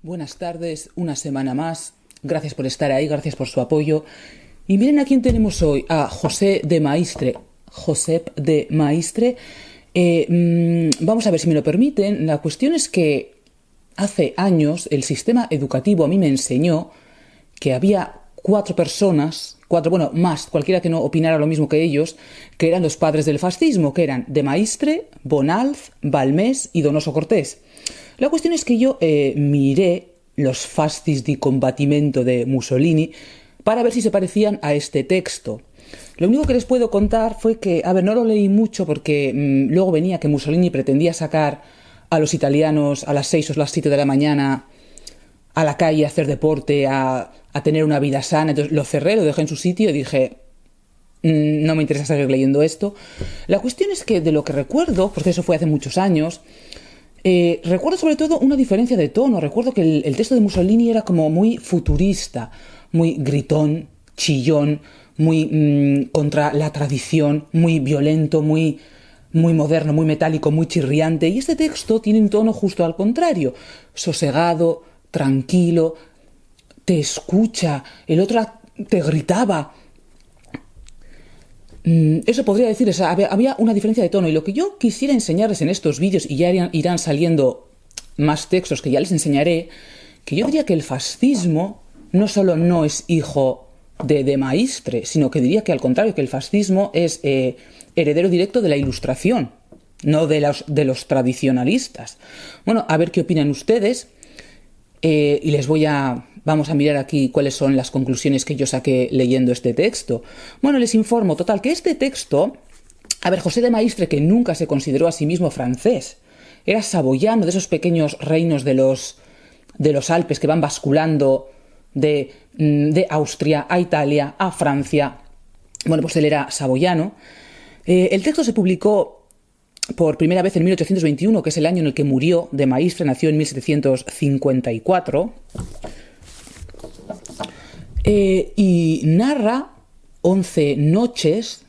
Buenas tardes, una semana más. Gracias por estar ahí, gracias por su apoyo. Y miren a quién tenemos hoy, a José de Maistre. Josep de Maistre. Vamos a ver si me lo permiten. La cuestión es que hace años el sistema educativo a mí me enseñó que había cuatro personas, más, cualquiera que no opinara lo mismo que ellos, que eran los padres del fascismo, que eran de Maistre, Bonalz, Balmés y Donoso Cortés. La cuestión es que yo miré los fascis di combattimento de Mussolini para ver si se parecían a este texto. Lo único que les puedo contar fue que, no lo leí mucho porque luego venía que Mussolini pretendía sacar a los italianos a las 6 o las 7 de la mañana a la calle a hacer deporte, a tener una vida sana. Entonces lo cerré, lo dejé en su sitio y dije, no me interesa seguir leyendo esto. La cuestión es que de lo que recuerdo, porque eso fue hace muchos años, recuerdo sobre todo una diferencia de tono. Recuerdo que el texto de Mussolini era como muy futurista, muy gritón, chillón, muy contra la tradición, muy violento, muy moderno, muy metálico, muy chirriante. Y este texto tiene un tono justo al contrario, sosegado, tranquilo, te escucha, el otro te gritaba. Eso podría decir, había una diferencia de tono. Y lo que yo quisiera enseñarles en estos vídeos, y ya irán saliendo más textos que ya les enseñaré, que yo diría que el fascismo no solo no es hijo de Maistre, sino que diría que al contrario, que el fascismo es heredero directo de la Ilustración, no de los tradicionalistas. Bueno, a ver qué opinan ustedes, y vamos a mirar aquí cuáles son las conclusiones que yo saqué leyendo este texto. Bueno, les informo, total, que este texto, José de Maistre, que nunca se consideró a sí mismo francés, era saboyano, de esos pequeños reinos de los Alpes que van basculando de Austria a Italia, a Francia. Bueno, pues él era saboyano. El texto se publicó por primera vez en 1821, que es el año en el que murió de Maistre, nació en 1754. Y narra 11 noches...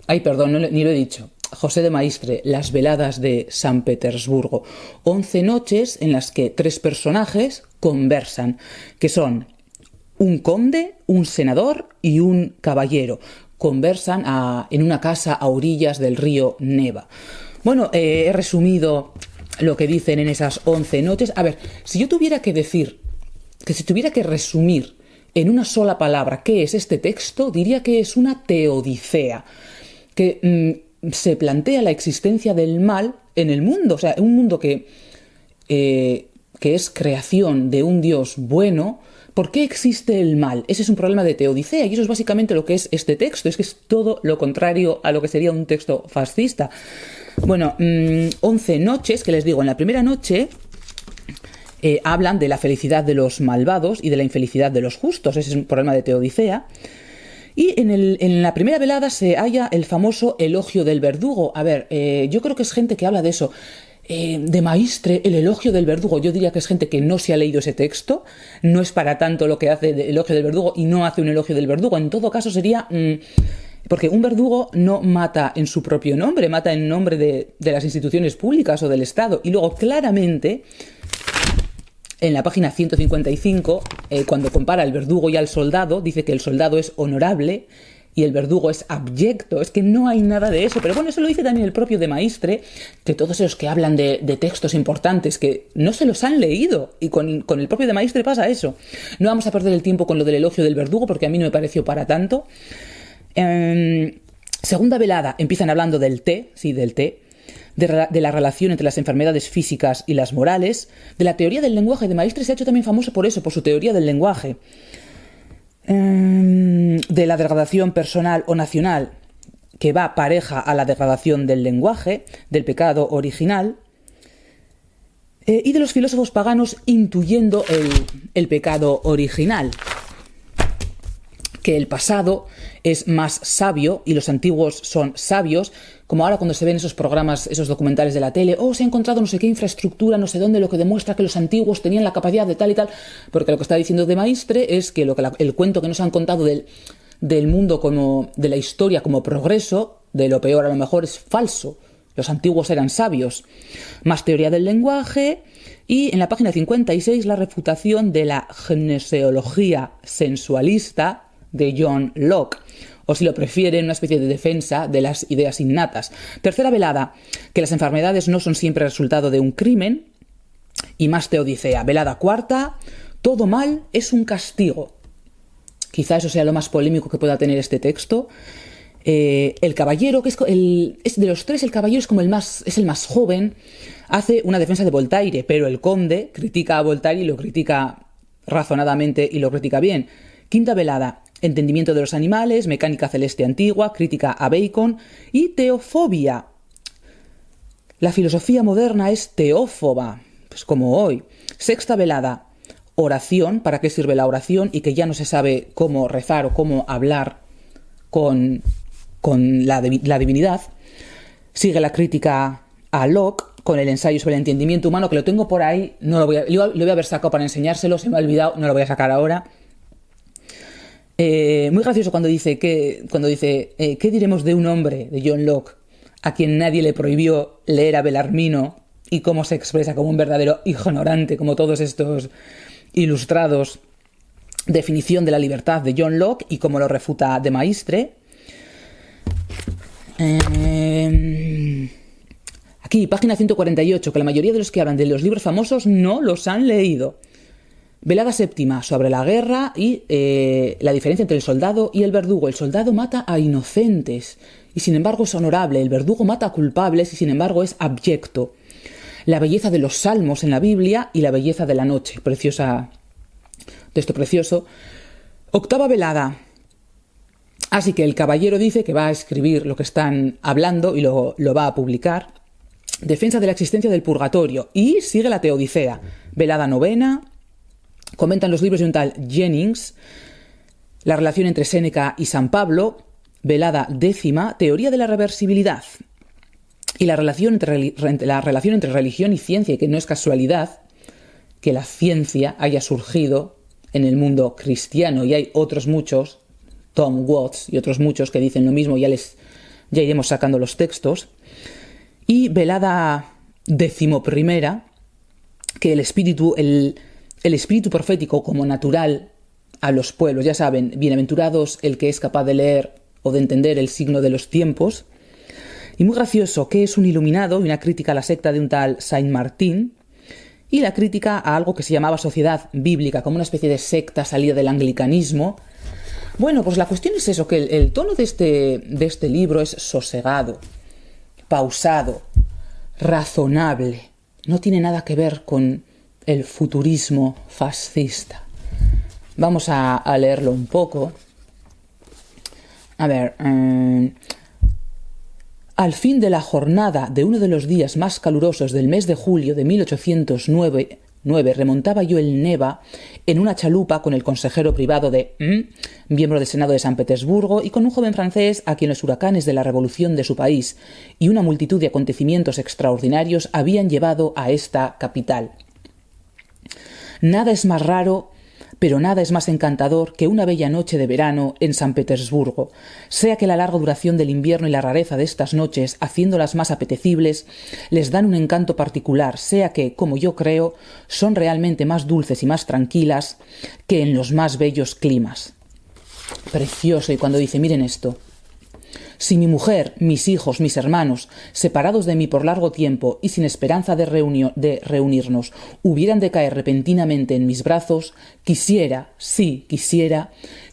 ni lo he dicho. José de Maistre, las veladas de San Petersburgo. 11 noches en las que 3 personajes conversan, que son un conde, un senador y un caballero. Conversan en una casa a orillas del río Neva. Bueno, he resumido lo que dicen en esas 11 noches. Si yo tuviera que decir, si tuviera que resumir en una sola palabra qué es este texto, diría que es una teodicea, que se plantea la existencia del mal en el mundo, o sea, un mundo que es creación de un Dios bueno. ¿Por qué existe el mal? Ese es un problema de teodicea, y eso es básicamente lo que es este texto. Es que es todo lo contrario a lo que sería un texto fascista. Bueno, 11 noches, que les digo, en la primera noche hablan de la felicidad de los malvados y de la infelicidad de los justos. Ese es un problema de teodicea. Y en la primera velada se halla el famoso elogio del verdugo. Yo creo que es gente que habla de eso. De Maistre, el elogio del verdugo. Yo diría que es gente que no se ha leído ese texto, no es para tanto lo que hace el elogio del verdugo y no hace un elogio del verdugo. En todo caso sería... porque un verdugo no mata en su propio nombre, mata en nombre de las instituciones públicas o del Estado. Y luego claramente, en la página 155, cuando compara al verdugo y al soldado, dice que el soldado es honorable y el verdugo es abyecto. Es que no hay nada de eso. Pero bueno, eso lo dice también el propio de Maistre, que todos esos que hablan de textos importantes que no se los han leído. Y con el propio de Maistre pasa eso. No vamos a perder el tiempo con lo del elogio del verdugo, porque a mí no me pareció para tanto. Segunda velada, empiezan hablando del té, de la relación entre las enfermedades físicas y las morales, de la teoría del lenguaje. De Maistre se ha hecho también famoso por eso, por su teoría del lenguaje. De la degradación personal o nacional, que va pareja a la degradación del lenguaje, del pecado original, y de los filósofos paganos intuyendo el pecado original, que el pasado es más sabio y los antiguos son sabios, como ahora cuando se ven esos programas, esos documentales de la tele, se ha encontrado no sé qué infraestructura, no sé dónde, lo que demuestra que los antiguos tenían la capacidad de tal y tal, porque lo que está diciendo de Maistre es que el cuento que nos han contado del mundo, como de la historia como progreso, de lo peor a lo mejor, es falso, Los antiguos eran sabios. Más teoría del lenguaje y en la página 56 la refutación de la gnoseología sensualista de John Locke, o si lo prefieren, una especie de defensa de las ideas innatas. Tercera velada, que las enfermedades no son siempre resultado de un crimen, y más teodicea. Velada cuarta, todo mal es un castigo. Quizá eso sea lo más polémico que pueda tener este texto. El caballero, que es de los tres, el caballero es el más joven, hace una defensa de Voltaire, pero el conde critica a Voltaire y lo critica razonadamente y lo critica bien. Quinta velada, entendimiento de los animales, mecánica celeste antigua, crítica a Bacon y teofobia. La filosofía moderna es teófoba, pues como hoy. Sexta velada, oración, ¿para qué sirve la oración? Y que ya no se sabe cómo rezar o cómo hablar con la divinidad. Sigue la crítica a Locke con el ensayo sobre el entendimiento humano, que lo tengo por ahí, lo voy a haber sacado para enseñárselo, se me ha olvidado, no lo voy a sacar ahora. Muy gracioso cuando dice ¿qué diremos de un hombre, de John Locke, a quien nadie le prohibió leer a Belarmino y cómo se expresa como un verdadero ignorante, como todos estos ilustrados? Definición de la libertad de John Locke y cómo lo refuta de Maistre. Aquí, página 148, que la mayoría de los que hablan de los libros famosos no los han leído. Velada séptima, sobre la guerra y la diferencia entre el soldado y el verdugo. El soldado mata a inocentes y sin embargo es honorable. El verdugo mata a culpables y sin embargo es abyecto. La belleza de los salmos en la Biblia y la belleza de la noche. Preciosa, texto precioso. Octava velada. Así que el caballero dice que va a escribir lo que están hablando y lo va a publicar. Defensa de la existencia del purgatorio. Y sigue la teodicea. Velada novena. Comentan los libros de un tal Jennings, la relación entre Séneca y San Pablo. Velada décima, teoría de la reversibilidad. Y la relación entre religión y ciencia, y que no es casualidad que la ciencia haya surgido en el mundo cristiano. Y hay otros muchos, Tom Watts y otros muchos que dicen lo mismo, ya iremos sacando los textos. Y velada decimoprimera, que el espíritu profético como natural a los pueblos, ya saben, bienaventurados el que es capaz de leer o de entender el signo de los tiempos. Y muy gracioso, que es un iluminado y una crítica a la secta de un tal Saint Martín, y la crítica a algo que se llamaba sociedad bíblica, como una especie de secta salida del anglicanismo. Bueno, pues la cuestión es eso, que el tono de este libro es sosegado, pausado, razonable. No tiene nada que ver con el futurismo fascista. Vamos a leerlo un poco. A ver, al fin de la jornada de uno de los días más calurosos del mes de julio de 1809, remontaba yo el Neva en una chalupa con el consejero privado de miembro del Senado de San Petersburgo, y con un joven francés a quien los huracanes de la revolución de su país y una multitud de acontecimientos extraordinarios habían llevado a esta capital. Nada es más raro, pero nada es más encantador que una bella noche de verano en San Petersburgo, sea que la larga duración del invierno y la rareza de estas noches, haciéndolas más apetecibles, les dan un encanto particular, sea que, como yo creo, son realmente más dulces y más tranquilas que en los más bellos climas. Precioso, y cuando dice, miren esto: si mi mujer, mis hijos, mis hermanos, separados de mí por largo tiempo y sin esperanza de reunirnos, hubieran de caer repentinamente en mis brazos, quisiera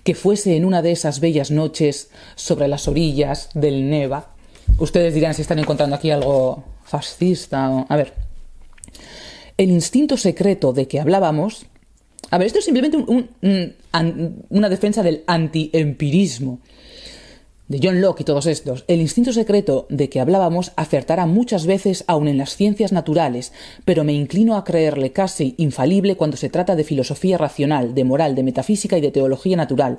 que fuese en una de esas bellas noches sobre las orillas del Neva. Ustedes dirán si están encontrando aquí algo fascista. A ver, el instinto secreto de que hablábamos. A ver, esto es simplemente una defensa del antiempirismo de John Locke y todos estos. El instinto secreto de que hablábamos acertará muchas veces aun en las ciencias naturales, pero me inclino a creerle casi infalible cuando se trata de filosofía racional, de moral, de metafísica y de teología natural.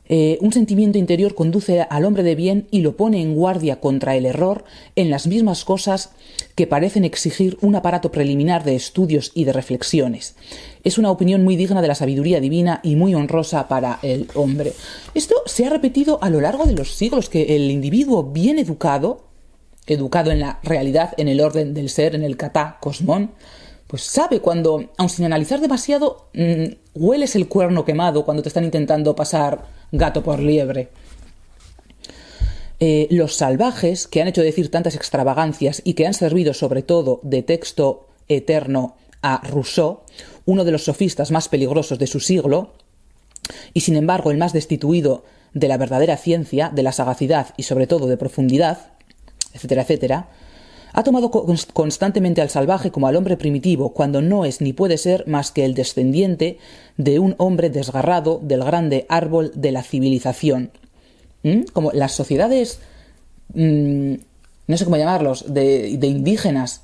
Un sentimiento interior conduce al hombre de bien y lo pone en guardia contra el error en las mismas cosas que parecen exigir un aparato preliminar de estudios y de reflexiones. Es una opinión muy digna de la sabiduría divina y muy honrosa para el hombre. Esto se ha repetido a lo largo de los siglos, que el individuo bien educado educado en la realidad, en el orden del ser, en el kata cosmón, pues sabe cuando, aun sin analizar demasiado, hueles el cuerno quemado cuando te están intentando pasar gato por liebre. Los salvajes, que han hecho decir tantas extravagancias y que han servido sobre todo de texto eterno a Rousseau, uno de los sofistas más peligrosos de su siglo, y sin embargo el más destituido de la verdadera ciencia, de la sagacidad y sobre todo de profundidad, etcétera, etcétera, ha tomado constantemente al salvaje como al hombre primitivo, cuando no es ni puede ser más que el descendiente de un hombre desgarrado del grande árbol de la civilización. Como las sociedades, no sé cómo llamarlos, de indígenas,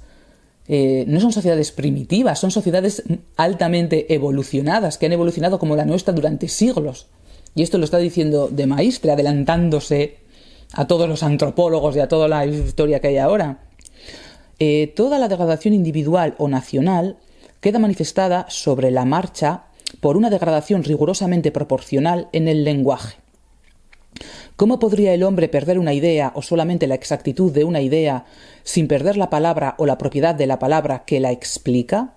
no son sociedades primitivas, son sociedades altamente evolucionadas, que han evolucionado como la nuestra durante siglos. Y esto lo está diciendo de Maistre, adelantándose a todos los antropólogos y a toda la historia que hay ahora. Toda la degradación individual o nacional queda manifestada sobre la marcha por una degradación rigurosamente proporcional en el lenguaje. ¿Cómo podría el hombre perder una idea o solamente la exactitud de una idea sin perder la palabra o la propiedad de la palabra que la explica?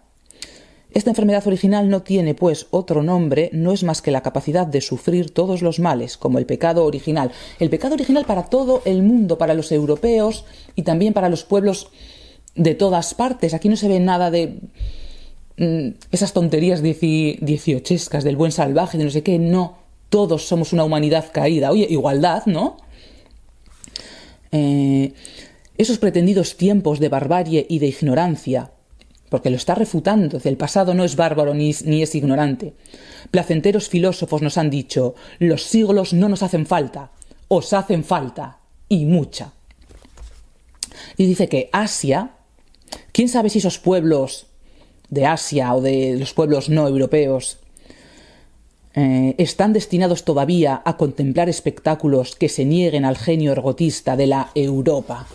Esta enfermedad original no tiene, pues, otro nombre, no es más que la capacidad de sufrir todos los males, como el pecado original. El pecado original para todo el mundo, para los europeos y también para los pueblos de todas partes. Aquí no se ve nada de esas tonterías dieciochescas del buen salvaje, de no sé qué, no. Todos somos una humanidad caída. Oye, igualdad, ¿no? Esos pretendidos tiempos de barbarie y de ignorancia, porque lo está refutando, el pasado no es bárbaro ni es ignorante. Placenteros filósofos nos han dicho, los siglos no nos hacen falta, os hacen falta, y mucha. Y dice que Asia, quién sabe si esos pueblos de Asia o de los pueblos no europeos están destinados todavía a contemplar espectáculos que se nieguen al genio ergotista de la Europa.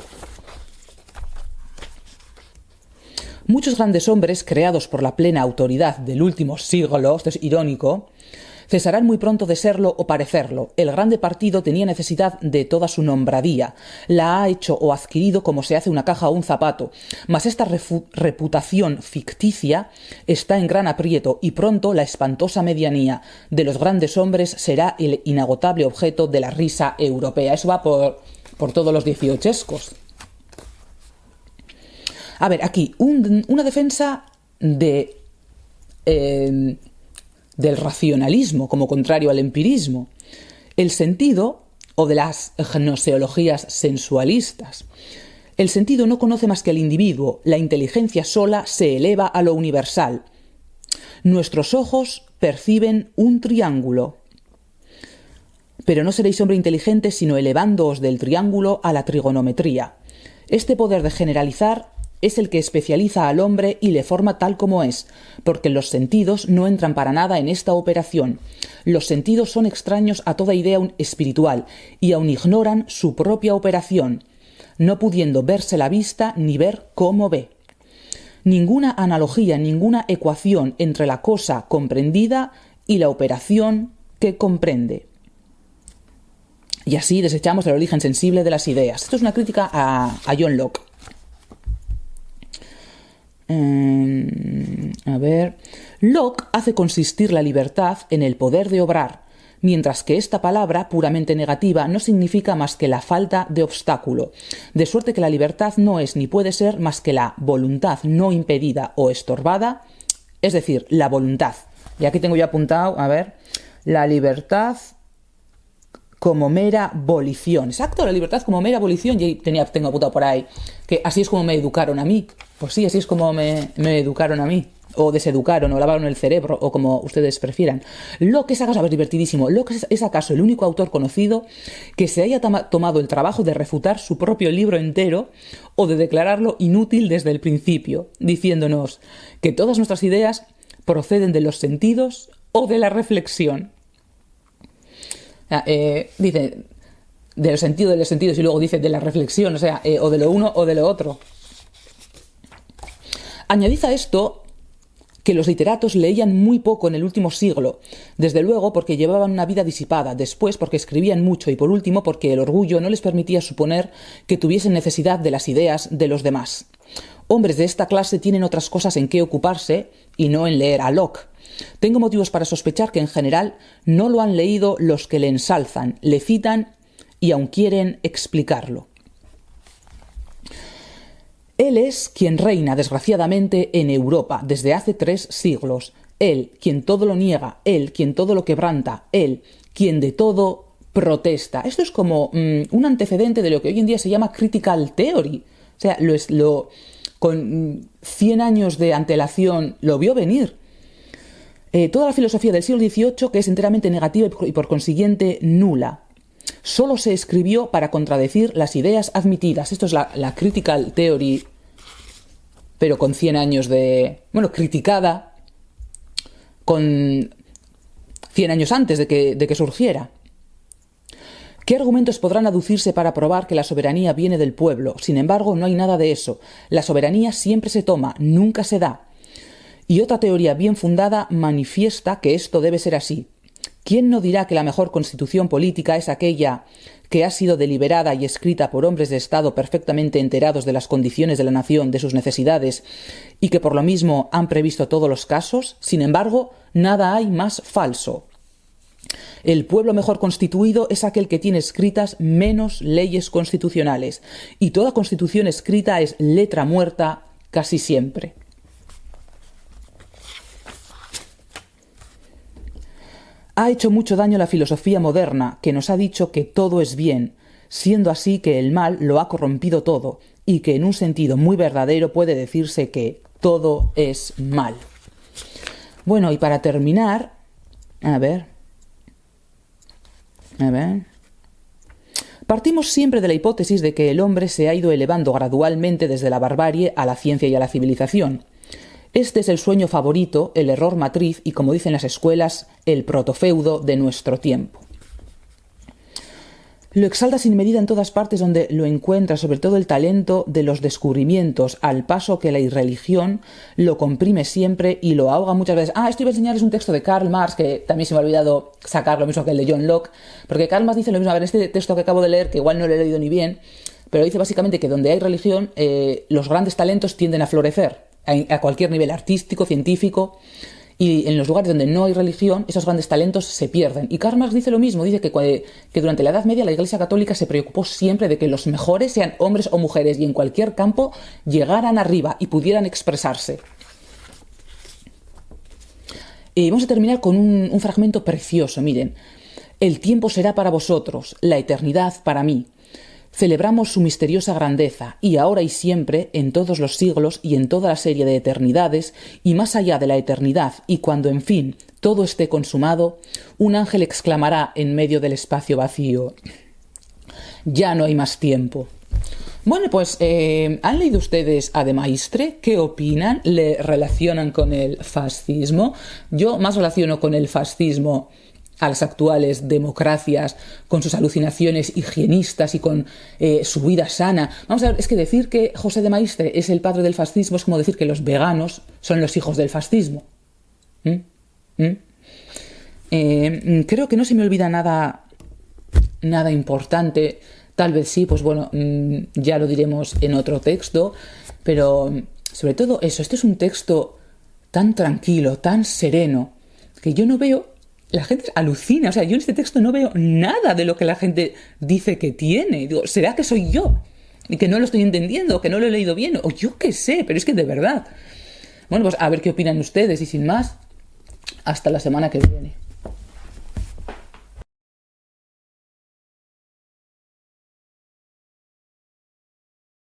Muchos grandes hombres, creados por la plena autoridad del último siglo, esto es irónico, cesarán muy pronto de serlo o parecerlo. El grande partido tenía necesidad de toda su nombradía. La ha hecho o adquirido como se hace una caja o un zapato. Mas esta reputación ficticia está en gran aprieto y pronto la espantosa medianía de los grandes hombres será el inagotable objeto de la risa europea. Eso va por todos los dieciochescos. A ver, aquí, una defensa del racionalismo como contrario al empirismo. El sentido, o de las gnoseologías sensualistas. El sentido no conoce más que al individuo, la inteligencia sola se eleva a lo universal. Nuestros ojos perciben un triángulo. Pero no seréis hombre inteligente sino elevándoos del triángulo a la trigonometría. Este poder de generalizar es el que especializa al hombre y le forma tal como es, porque los sentidos no entran para nada en esta operación. Los sentidos son extraños a toda idea espiritual y aun ignoran su propia operación, no pudiendo verse la vista ni ver cómo ve. Ninguna analogía, ninguna ecuación entre la cosa comprendida y la operación que comprende. Y así desechamos el origen sensible de las ideas. Esto es una crítica a John Locke. Locke hace consistir la libertad en el poder de obrar, mientras que esta palabra puramente negativa no significa más que la falta de obstáculo, de suerte que la libertad no es ni puede ser más que la voluntad no impedida o estorbada, es decir, la voluntad. Y aquí tengo yo apuntado, la libertad como mera volición. Exacto, la libertad como mera volición. Y tengo apuntado por ahí que así es como me educaron a mí. Pues sí, así es como me educaron a mí. O deseducaron, o lavaron el cerebro, o como ustedes prefieran. Locke es acaso, divertidísimo, Locke es acaso el único autor conocido que se haya tomado el trabajo de refutar su propio libro entero o de declararlo inútil desde el principio, diciéndonos que todas nuestras ideas proceden de los sentidos o de la reflexión. Dice de los sentidos y luego dice de la reflexión, o de lo uno o de lo otro. Añadid a esto que los literatos leían muy poco en el último siglo, desde luego porque llevaban una vida disipada, después porque escribían mucho y por último porque el orgullo no les permitía suponer que tuviesen necesidad de las ideas de los demás. Hombres de esta clase tienen otras cosas en qué ocuparse y no en leer a Locke. Tengo motivos para sospechar que en general no lo han leído los que le ensalzan, le citan y aun quieren explicarlo. Él es quien reina, desgraciadamente, en Europa desde hace 3 siglos. Él, quien todo lo niega, él, quien todo lo quebranta, él, quien de todo protesta. Esto es como un antecedente de lo que hoy en día se llama critical theory. O sea, con 100 años de antelación lo vio venir. Toda la filosofía del siglo XVIII, que es enteramente negativa y por consiguiente nula. Solo se escribió para contradecir las ideas admitidas. Esto es la critical theory, pero con 100 años de... Bueno, criticada con 100 años antes de que surgiera. ¿Qué argumentos podrán aducirse para probar que la soberanía viene del pueblo? Sin embargo, no hay nada de eso. La soberanía siempre se toma, nunca se da. Y otra teoría bien fundada manifiesta que esto debe ser así. ¿Quién no dirá que la mejor constitución política es aquella que ha sido deliberada y escrita por hombres de Estado perfectamente enterados de las condiciones de la nación, de sus necesidades, y que por lo mismo han previsto todos los casos? Sin embargo, nada hay más falso. El pueblo mejor constituido es aquel que tiene escritas menos leyes constitucionales, y toda constitución escrita es letra muerta casi siempre. Ha hecho mucho daño la filosofía moderna, que nos ha dicho que todo es bien, siendo así que el mal lo ha corrompido todo, y que en un sentido muy verdadero puede decirse que todo es mal. Bueno, y para terminar, a ver. Partimos siempre de la hipótesis de que el hombre se ha ido elevando gradualmente desde la barbarie a la ciencia y a la civilización. Este es el sueño favorito, el error matriz y, como dicen las escuelas, el protofeudo de nuestro tiempo. Lo exalta sin medida en todas partes donde lo encuentra, sobre todo el talento de los descubrimientos, al paso que la irreligión lo comprime siempre y lo ahoga muchas veces. Esto iba a enseñarles un texto de Karl Marx, que también se me ha olvidado sacar lo mismo que el de John Locke, porque Karl Marx dice lo mismo. A ver, este texto que acabo de leer, que igual no lo he leído ni bien, pero dice básicamente que donde hay religión, los grandes talentos tienden a florecer, a cualquier nivel artístico, científico, y en los lugares donde no hay religión, esos grandes talentos se pierden. Y Karl Marx dice lo mismo, dice que durante la Edad Media la Iglesia Católica se preocupó siempre de que los mejores sean hombres o mujeres y en cualquier campo llegaran arriba y pudieran expresarse. Vamos a terminar con un fragmento precioso, miren. El tiempo será para vosotros, la eternidad para mí. Celebramos su misteriosa grandeza, y ahora y siempre, en todos los siglos y en toda la serie de eternidades, y más allá de la eternidad, y cuando, en fin, todo esté consumado, un ángel exclamará en medio del espacio vacío: ya no hay más tiempo. Bueno, pues, ¿han leído ustedes a De Maistre? ¿Qué opinan? ¿Le relacionan con el fascismo? Yo más relaciono con el fascismo a las actuales democracias, con sus alucinaciones higienistas y con su vida sana. Vamos a ver, es que decir que José de Maistre es el padre del fascismo es como decir que los veganos son los hijos del fascismo. Creo que no se me olvida nada importante. Tal vez sí, pues bueno, ya lo diremos en otro texto, pero sobre todo eso, este es un texto tan tranquilo, tan sereno, que yo no veo... La gente alucina, o sea, yo en este texto no veo nada de lo que la gente dice que tiene. Digo, ¿será que soy yo? Y que no lo estoy entendiendo, que no lo he leído bien, o yo qué sé, pero es que de verdad. Bueno, pues a ver qué opinan ustedes y sin más, hasta la semana que viene.